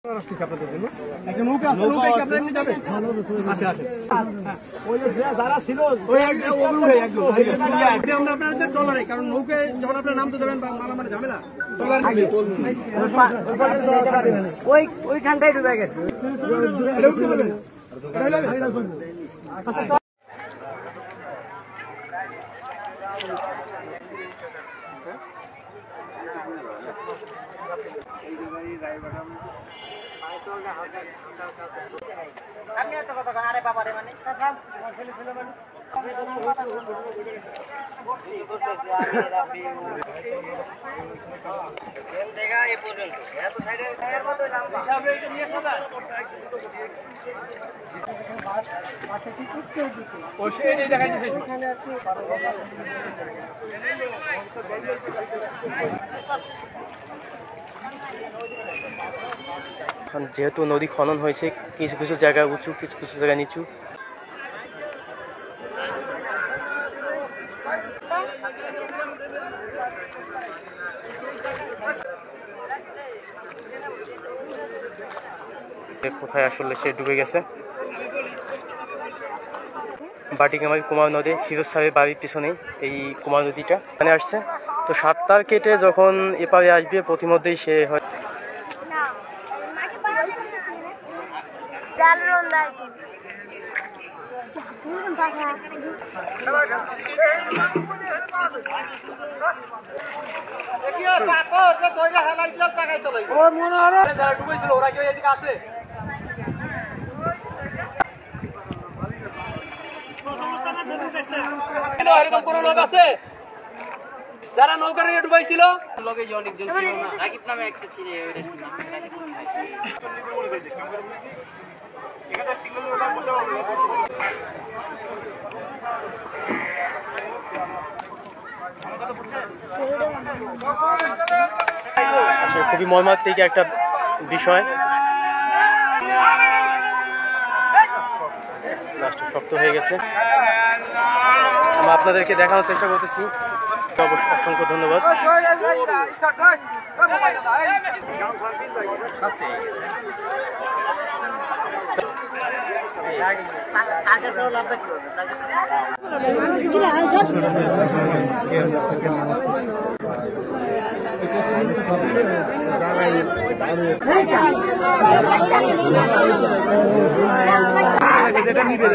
যারা ছিল কারণ নৌকে যখন আপনার নাম তো দেবেন বা মালামাল ঝামেলা ওইখানটাই ডুবে গেছে। আমি এত কথা আরে বাবা রে মানে যেহেতু নদী খনন হয়েছে, কিছু কিছু জায়গা উঁচু, কিছু কিছু জায়গা নিচু। কোথায় আসলে সে ডুবে গেছে। বাটিকামারি কুমার নদী, ফিরোজ সাহেবের বাড়ির পিছনে এই কুমার নদীটা এখানে আসছে। তো সাঁতার কেটে যখন এপারে আসবে প্রতিমধ্যেই সে হয় এরকম কোন লোক আছে যারা নৌকা নিয়ে ডুবাইছিল? লোকে অনেকজন ছিল না, রাকিব নামে একটা ছিল। খুবই মর্মান্তিক একটা বিষয়। লাস্টে শক্ত হয়ে গেছে। আমরা আপনাদেরকে দেখানোর চেষ্টা করতেছি। অবশ্যই অসংখ্য ধন্যবাদ। যেটা নিবে